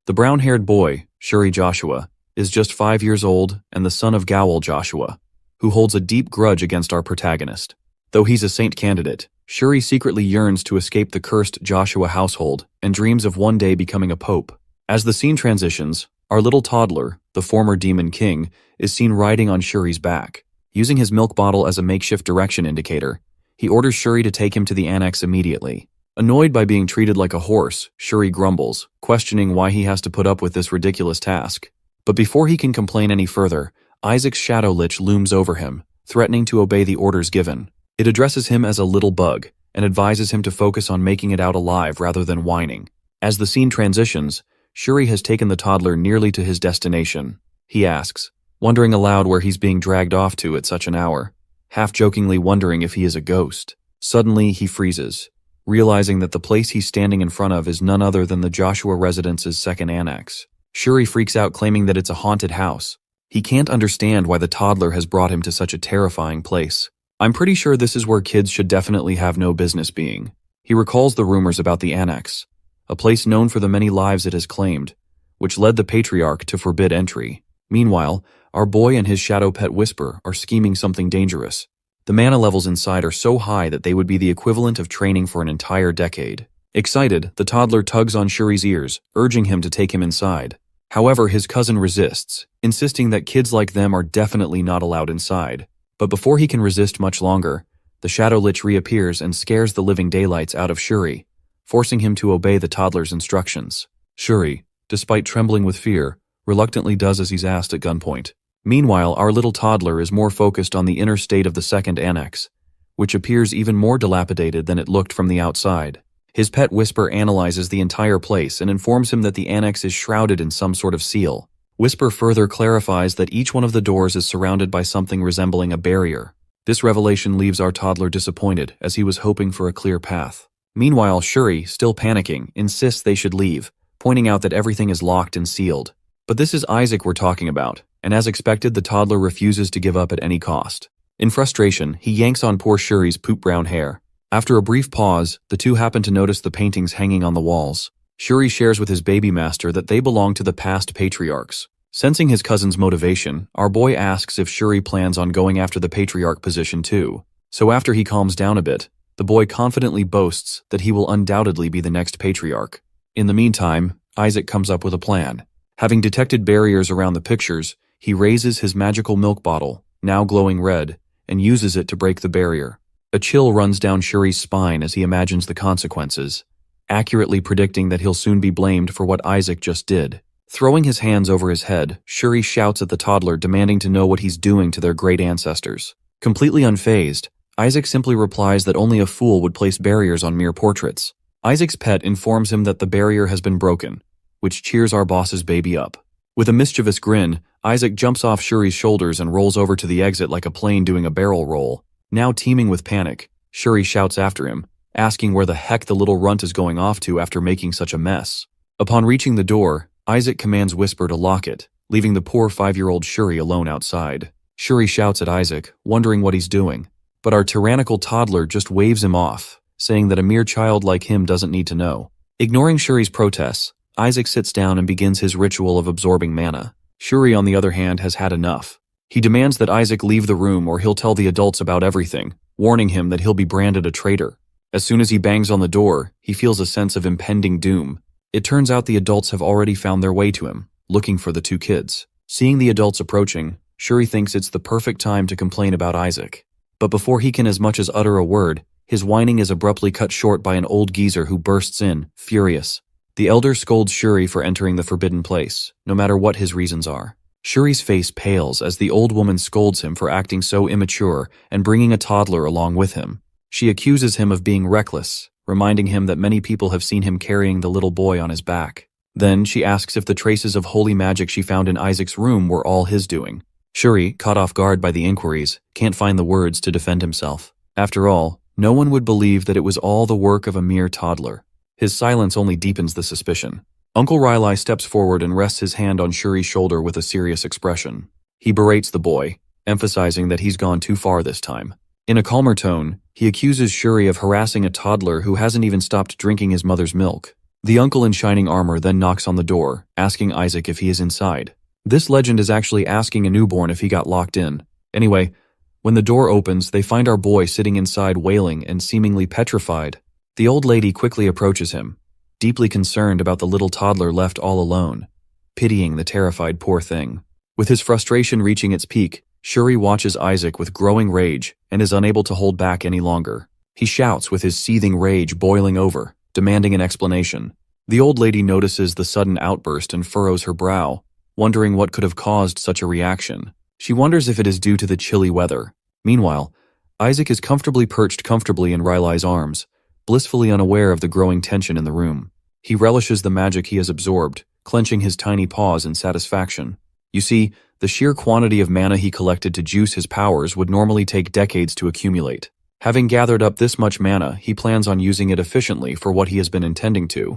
The brown-haired boy, Shuri Joshua, is just 5 years old and the son of Gowel Joshua, who holds a deep grudge against our protagonist. Though he's a saint candidate, Shuri secretly yearns to escape the cursed Joshua household and dreams of one day becoming a pope. As the scene transitions, our little toddler, the former Demon King, is seen riding on Shuri's back. Using his milk bottle as a makeshift direction indicator, he orders Shuri to take him to the annex immediately. Annoyed by being treated like a horse, Shuri grumbles, questioning why he has to put up with this ridiculous task. But before he can complain any further, Isaac's Shadow Lich looms over him, threatening to obey the orders given. It addresses him as a little bug, and advises him to focus on making it out alive rather than whining. As the scene transitions, Shuri has taken the toddler nearly to his destination. He asks, wondering aloud where he's being dragged off to at such an hour, half-jokingly wondering if he is a ghost. Suddenly, he freezes, realizing that the place he's standing in front of is none other than the Joshua residence's second annex. Shuri freaks out, claiming that it's a haunted house. He can't understand why the toddler has brought him to such a terrifying place. I'm pretty sure this is where kids should definitely have no business being. He recalls the rumors about the annex, a place known for the many lives it has claimed, which led the patriarch to forbid entry. Meanwhile, our boy and his shadow pet Whisper are scheming something dangerous. The mana levels inside are so high that they would be the equivalent of training for an entire decade. Excited, the toddler tugs on Shuri's ears, urging him to take him inside. However, his cousin resists, insisting that kids like them are definitely not allowed inside. But before he can resist much longer, the Shadow Lich reappears and scares the living daylights out of Shuri, forcing him to obey the toddler's instructions. Shuri, despite trembling with fear, reluctantly does as he's asked at gunpoint. Meanwhile, our little toddler is more focused on the inner state of the second annex, which appears even more dilapidated than it looked from the outside. His pet Whisper analyzes the entire place and informs him that the annex is shrouded in some sort of seal. Whisper further clarifies that each one of the doors is surrounded by something resembling a barrier. This revelation leaves our toddler disappointed, as he was hoping for a clear path. Meanwhile, Shuri, still panicking, insists they should leave, pointing out that everything is locked and sealed. But this is Isaac we're talking about, and as expected, the toddler refuses to give up at any cost. In frustration, he yanks on poor Shuri's poop-brown hair. After a brief pause, the two happen to notice the paintings hanging on the walls. Shuri shares with his baby master that they belong to the past patriarchs. Sensing his cousin's motivation, our boy asks if Shuri plans on going after the patriarch position too. So after he calms down a bit, the boy confidently boasts that he will undoubtedly be the next patriarch. In the meantime, Isaac comes up with a plan. Having detected barriers around the pictures, he raises his magical milk bottle, now glowing red, and uses it to break the barrier. A chill runs down Shuri's spine as he imagines the consequences, accurately predicting that he'll soon be blamed for what Isaac just did. Throwing his hands over his head, Shuri shouts at the toddler, demanding to know what he's doing to their great ancestors. Completely unfazed, Isaac simply replies that only a fool would place barriers on mere portraits. Isaac's pet informs him that the barrier has been broken, which cheers our boss's baby up. With a mischievous grin, Isaac jumps off Shuri's shoulders and rolls over to the exit like a plane doing a barrel roll. Now teeming with panic, Shuri shouts after him, asking where the heck the little runt is going off to after making such a mess. Upon reaching the door, Isaac commands Whisper to lock it, leaving the poor 5-year-old Shuri alone outside. Shuri shouts at Isaac, wondering what he's doing, but our tyrannical toddler just waves him off, saying that a mere child like him doesn't need to know. Ignoring Shuri's protests, Isaac sits down and begins his ritual of absorbing mana. Shuri, on the other hand, has had enough. He demands that Isaac leave the room or he'll tell the adults about everything, warning him that he'll be branded a traitor. As soon as he bangs on the door, he feels a sense of impending doom. It turns out the adults have already found their way to him, looking for the two kids. Seeing the adults approaching, Shuri thinks it's the perfect time to complain about Isaac. But before he can as much as utter a word, his whining is abruptly cut short by an old geezer who bursts in, furious. The elder scolds Shuri for entering the forbidden place, no matter what his reasons are. Shuri's face pales as the old woman scolds him for acting so immature and bringing a toddler along with him. She accuses him of being reckless, reminding him that many people have seen him carrying the little boy on his back. Then she asks if the traces of holy magic she found in Isaac's room were all his doing. Shuri, caught off guard by the inquiries, can't find the words to defend himself. After all, no one would believe that it was all the work of a mere toddler. His silence only deepens the suspicion. Uncle Riley steps forward and rests his hand on Shuri's shoulder with a serious expression. He berates the boy, emphasizing that he's gone too far this time. In a calmer tone, he accuses Shuri of harassing a toddler who hasn't even stopped drinking his mother's milk. The uncle in shining armor then knocks on the door, asking Isaac if he is inside. This legend is actually asking a newborn if he got locked in. Anyway, when the door opens, they find our boy sitting inside wailing and seemingly petrified. The old lady quickly approaches him, deeply concerned about the little toddler left all alone, pitying the terrified poor thing. With his frustration reaching its peak, Shuri watches Isaac with growing rage and is unable to hold back any longer. He shouts with his seething rage boiling over, demanding an explanation. The old lady notices the sudden outburst and furrows her brow, wondering what could have caused such a reaction. She wonders if it is due to the chilly weather. Meanwhile, Isaac is perched comfortably in Riley's arms, blissfully unaware of the growing tension in the room. He relishes the magic he has absorbed, clenching his tiny paws in satisfaction. You see, the sheer quantity of mana he collected to juice his powers would normally take decades to accumulate. Having gathered up this much mana, he plans on using it efficiently for what he has been intending to.